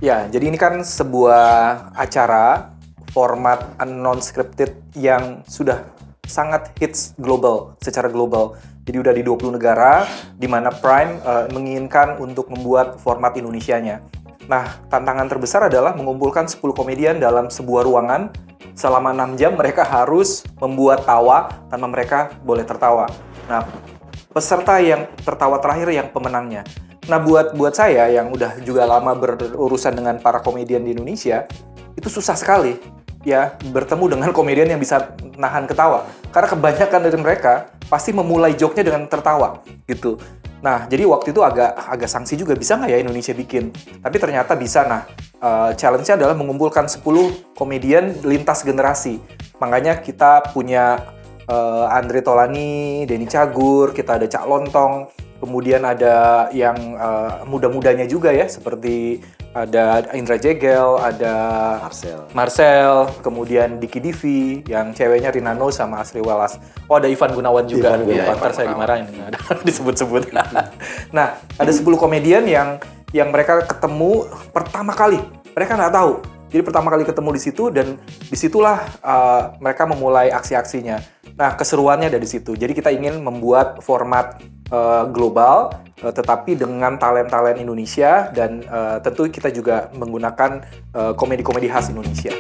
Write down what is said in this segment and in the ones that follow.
Ya, jadi ini kan sebuah acara format non-scripted yang sudah sangat hits secara global. Jadi udah di 20 negara, di mana Prime menginginkan untuk membuat format Indonesianya. Nah, tantangan terbesar adalah mengumpulkan 10 komedian dalam sebuah ruangan. Selama 6 jam mereka harus membuat tawa tanpa mereka boleh tertawa. Nah, peserta yang tertawa terakhir yang pemenangnya. Nah, buat saya yang udah juga lama berurusan dengan para komedian di Indonesia, itu susah sekali ya bertemu dengan komedian yang bisa nahan ketawa. Karena kebanyakan dari mereka pasti memulai joke-nya dengan tertawa gitu. Nah, jadi waktu itu agak sanksi juga, bisa nggak ya Indonesia bikin? Tapi ternyata bisa. Nah, challenge-nya adalah mengumpulkan 10 komedian lintas generasi. Makanya kita punya Andre Taulany, Denny Cagur, kita ada Cak Lontong, kemudian ada yang muda-mudanya juga ya, seperti ada Indra Jegel, ada Marcel, kemudian Diki Divi, yang ceweknya Rinano sama Asri Walas. Oh, ada Ivan Gunawan juga. Ntar saya dimarahin, disebut-sebut. Nah, ada 10 komedian yang mereka ketemu pertama kali. Mereka nggak tahu. Jadi pertama kali ketemu di situ, dan disitulah mereka memulai aksi-aksinya. Nah, keseruannya dari situ. Jadi kita ingin membuat format global, tetapi dengan talent-talent Indonesia, dan tentu kita juga menggunakan komedi-komedi khas Indonesia.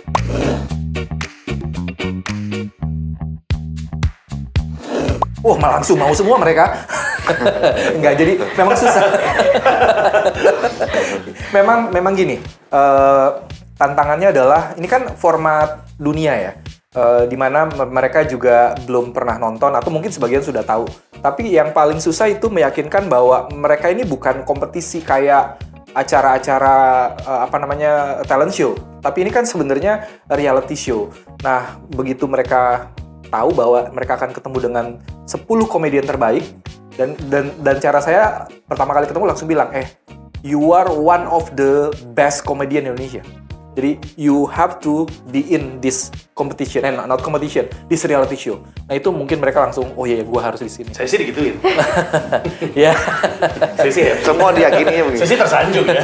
Wah, langsung mau semua mereka. Enggak, jadi memang susah. memang gini, tantangannya adalah, ini kan format dunia ya, di mana mereka juga belum pernah nonton, atau mungkin sebagian sudah tahu. Tapi yang paling susah itu meyakinkan bahwa mereka ini bukan kompetisi kayak acara-acara talent show. Tapi ini kan sebenarnya reality show. Nah, begitu mereka tahu bahwa mereka akan ketemu dengan 10 komedian terbaik, dan cara saya pertama kali ketemu langsung bilang, you are one of the best comedian Indonesia. Jadi you have to be in this competition, not competition, this reality show. Nah, itu mungkin mereka langsung, oh iya, gue harus di sini. Saya sih digituin. Ya. Saya sih semua diyakininya begitu. Saya sih tersanjung ya.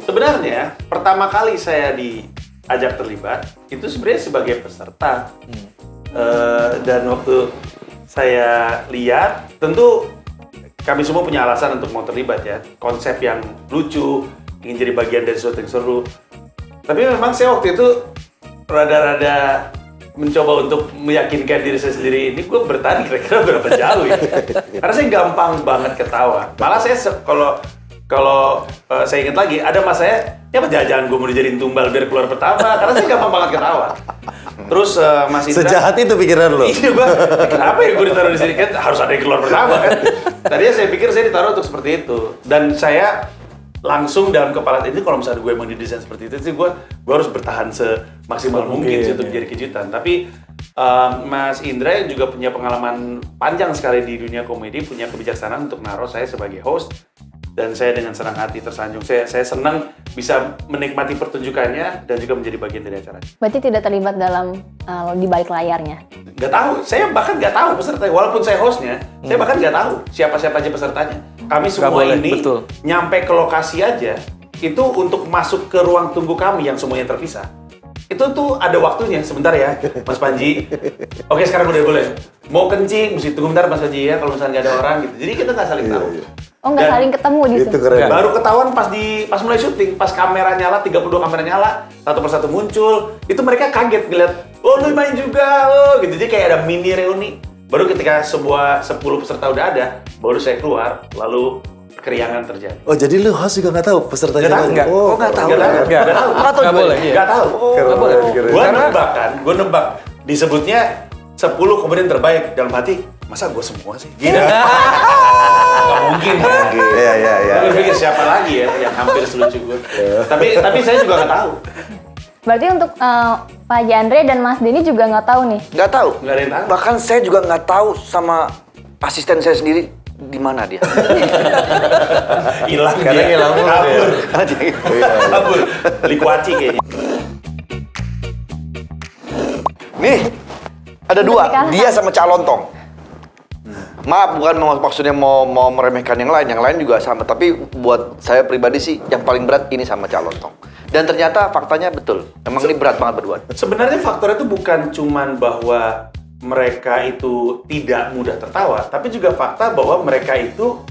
Sebenarnya pertama kali saya diajak terlibat itu sebenarnya sebagai peserta. Dan waktu saya lihat, tentu kami semua punya alasan untuk mau terlibat ya. Konsep yang lucu, ingin jadi bagian dari sesuatu yang seru. Tapi memang saya waktu itu rada-rada mencoba untuk meyakinkan diri saya sendiri, ini gue bertahan kira-kira berapa jauh ya. Karena saya gampang banget ketawa. Malah saya kalau saya ingat lagi, ada mas saya, ya jangan gue mau dijadiin tumbal biar keluar pertama, karena saya gampang banget ketawa. Terus Mas Indra, sejahat itu pikiran lo. Iya, kenapa ya gue ditaruh di sini, kan harus ada yang keluar pertama kan. Tadinya saya pikir saya ditaruh untuk seperti itu, dan saya langsung dalam kepala ini, kalau misalnya gue emang didesain seperti itu sih, gue harus bertahan semaksimal mungkin sih untuk jadi kejutan. Tapi Mas Indra yang juga punya pengalaman panjang sekali di dunia komedi, punya kebijaksanaan untuk naruh saya sebagai host. Dan saya dengan senang hati tersanjung. Saya senang bisa menikmati pertunjukannya dan juga menjadi bagian dari acara. Berarti tidak terlibat dalam di balik layarnya? Nggak tahu, saya bahkan nggak tahu pesertanya. Walaupun saya hostnya, saya bahkan nggak tahu siapa-siapa aja pesertanya. Kami semua ini nyampe ke lokasi aja, itu untuk masuk ke ruang tunggu kami yang semuanya terpisah. Itu tuh ada waktunya, sebentar ya Mas Panji. Oke, sekarang udah boleh. Mau kencing, mesti tunggu bentar Mas Panji ya, kalau misalnya nggak ada orang gitu. Jadi kita nggak saling tahu. Oh, nggak saling ketemu di situ? Baru ketahuan pas mulai syuting, pas kamera nyala, 32 kamera nyala, satu persatu muncul. Itu mereka kaget ngeliat, oh lu main juga, oh gitu. Jadi kayak ada mini reuni. Baru ketika 10 peserta udah ada, baru saya keluar, lalu keriangan terjadi. Oh, jadi lu host juga nggak tahu pesertanya? Nggak tahu. Oh, nggak tahu. Nggak boleh. Nggak tahu. Nggak boleh. Gue nebak disebutnya 10 komedian terbaik, dalam hati, masa gue semua sih? Gini. Nggak mungkin. Iya. Gue pikir siapa lagi ya yang hampir selucu gue. Tapi saya juga nggak tahu. Berarti untuk Pak Jandre dan Mas Denny juga nggak tahu nih? Nggak tahu. Nggak ada yang tahu. Bahkan saya juga nggak tahu sama asisten saya sendiri di mana dia. Hilang Karena dia. hilang mulu Kabur. dia. Kabur. Likuaci kayaknya. Nih, ada dua, dia sama Cak Lontong. Maaf, bukan maksudnya mau meremehkan yang lain juga sama. Tapi buat saya pribadi sih, yang paling berat ini sama Cak Lontong. Dan ternyata faktanya betul, emang ini berat banget berdua. Sebenarnya faktornya itu bukan cuman bahwa mereka itu tidak mudah tertawa, tapi juga fakta bahwa mereka itu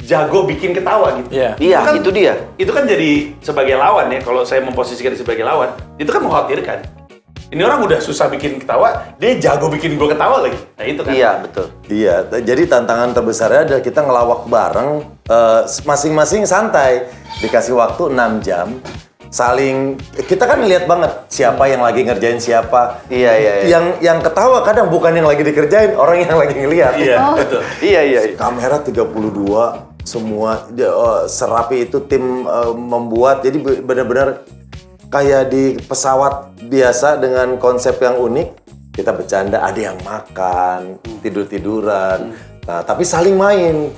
jago bikin ketawa gitu. Iya. Iya, kan- itu dia. Itu kan jadi sebagai lawan ya, kalau saya memposisikan dia sebagai lawan, itu kan mengkhawatirkan. Ini orang udah susah bikin ketawa, dia jago bikin gue ketawa lagi. Nah itu kan. Iya, betul. Iya, jadi tantangan terbesarnya adalah kita ngelawak bareng, masing-masing santai, dikasih waktu 6 jam, saling, kita kan lihat banget siapa yang lagi ngerjain siapa. Iya. Yang ketawa kadang bukan yang lagi dikerjain, orang yang lagi ngeliat. Iya, betul. Iya. Kamera 32, semua serapi itu tim membuat, jadi benar-benar kayak di pesawat biasa dengan konsep yang unik. Kita bercanda, ada yang makan, tidur-tiduran, nah tapi saling main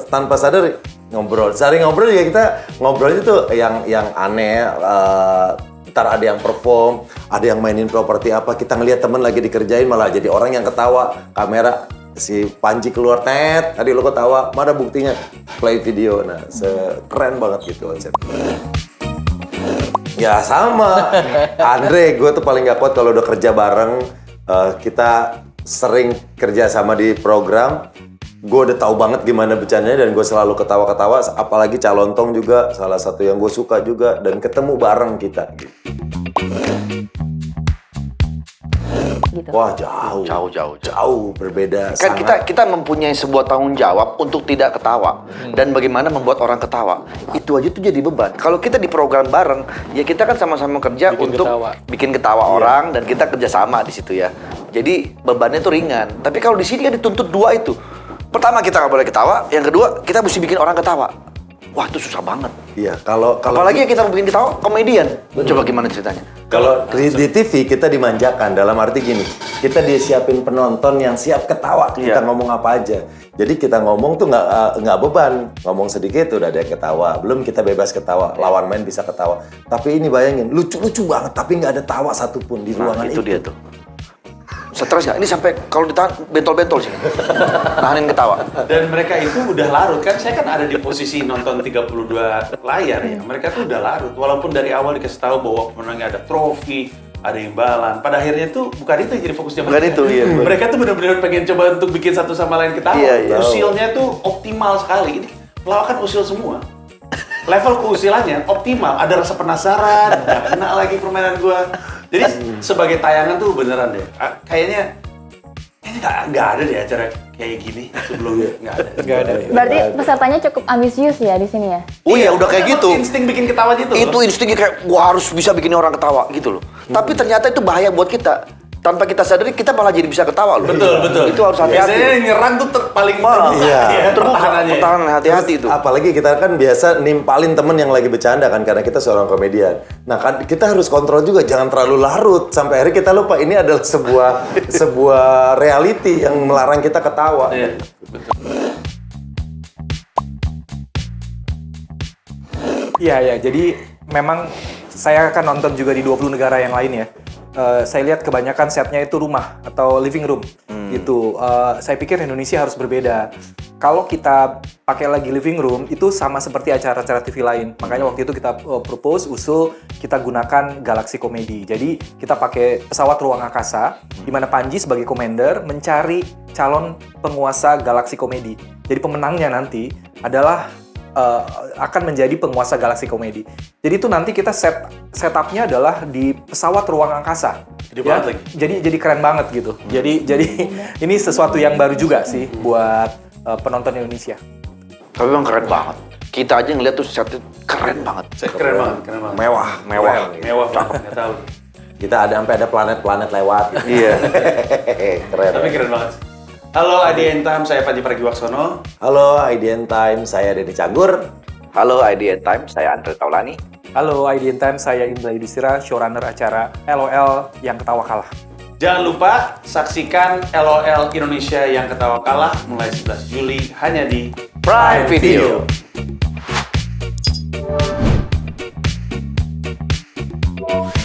tanpa sadar ngobrol. Saling ngobrol ya, kita ngobrol itu yang aneh. Ntar ada yang perform, ada yang mainin properti apa, kita ngelihat temen lagi dikerjain malah jadi orang yang ketawa. Kamera si Panji keluar, tet, tadi lo ketawa, mana buktinya? Play video. Nah, keren banget gitu konsepnya. Ya sama, Andre, gue tuh paling gak kuat kalau udah kerja bareng. Kita sering kerja sama di program. Gue udah tahu banget gimana bercandanya dan gue selalu ketawa-ketawa. Apalagi Cak Lontong juga salah satu yang gue suka juga, dan ketemu bareng kita. Gitu. Gitu. Wah jauh. Jauh berbeda. Kan sangat. kita mempunyai sebuah tanggung jawab untuk tidak ketawa dan bagaimana membuat orang ketawa. Itu aja tuh jadi beban. Kalau kita di program bareng, ya kita kan sama-sama kerja Bikin untuk ketawa. bikin ketawa orang dan kita kerja sama di situ ya. Jadi bebannya tuh ringan. Tapi kalau di sini kan dituntut dua itu. Pertama kita nggak boleh ketawa, yang kedua kita mesti bikin orang ketawa. Wah itu susah banget. Iya, kalau Apalagi yang kita mau bikin ketawa komedian. Coba gimana ceritanya? Kalau di TV kita dimanjakan, dalam arti gini, kita disiapin penonton yang siap ketawa, kita Iya. ngomong apa aja. Jadi kita ngomong tuh nggak beban, ngomong sedikit udah ada yang ketawa, belum kita bebas ketawa, lawan main bisa ketawa. Tapi ini bayangin, lucu-lucu banget, tapi nggak ada tawa satupun di ruangan Itu dia tuh. Stres nggak? Ini sampai kalau ditahan bentol-bentol sih. Nahanin ketawa. Dan mereka itu udah larut kan, saya kan ada di posisi nonton 32 layar ya. Mereka tuh udah larut, walaupun dari awal dikasih tahu bahwa pemenangnya ada trofi, ada imbalan. Pada akhirnya tuh bukan itu yang jadi fokusnya Bukan mereka. itu, iya. Mereka tuh benar-benar pengen coba untuk bikin satu sama lain ketawa. Iya. Usilnya tuh optimal sekali. Ini pelawak kan usil semua. Level keusilannya optimal, ada rasa penasaran, nggak kena lagi permainan gua. Jadi sebagai tayangan tuh beneran deh, kayaknya nggak ada deh acara kayak gini sebelumnya, nggak ada. Berarti pesertanya cukup ambisius ya di sini ya? Oh iya, udah kayak gitu. Insting bikin ketawa gitu. Itu instingnya kayak gua harus bisa bikin orang ketawa gitu loh. Tapi ternyata itu bahaya buat kita. Tanpa kita sadari kita malah jadi bisa ketawa loh. Betul. Itu harus hati-hati. Biasanya yang nyerang tuh paling terbuka Iya. ya, pertahanannya. Pertahanan hati-hati itu. Apalagi kita kan biasa nimpalin temen yang lagi bercanda kan, karena kita seorang komedian. Nah kan kita harus kontrol juga, jangan terlalu larut sampai akhirnya kita lupa ini adalah sebuah reality yang melarang kita ketawa. Iya. Iya, jadi memang saya akan nonton juga di 20 negara yang lain ya. Saya lihat kebanyakan setnya itu rumah atau living room gitu. Saya pikir Indonesia harus berbeda. Kalau kita pakai lagi living room itu sama seperti acara-acara TV lain. Makanya waktu itu kita usul kita gunakan Galaxy Comedy. Jadi kita pakai pesawat ruang angkasa di mana Panji sebagai commander mencari calon penguasa Galaxy Comedy. Jadi pemenangnya nanti adalah akan menjadi penguasa Galaxy Comedy. Jadi itu nanti kita setupnya adalah di pesawat ruang angkasa. Gede banget lagi. Jadi keren banget gitu. Jadi ini sesuatu yang baru juga sih buat penonton Indonesia. Tapi memang keren banget. Kita aja ngeliat tuh setnya keren banget. Keren banget. Mewah. Mewah banget, nggak tahu. Kita sampai ada planet-planet lewat. Iya. Keren. Tapi keren banget. Halo IDN Time, saya Panji Pragiwaksono. Halo IDN Time, saya Denny Canggur. Halo IDN Time, saya Andre Taulani. Halo IDN Time, saya Indra Yudhistira, showrunner acara LOL yang ketawa kalah. Jangan lupa saksikan LOL Indonesia yang ketawa kalah mulai 11 Juli hanya di Prime Video. Video.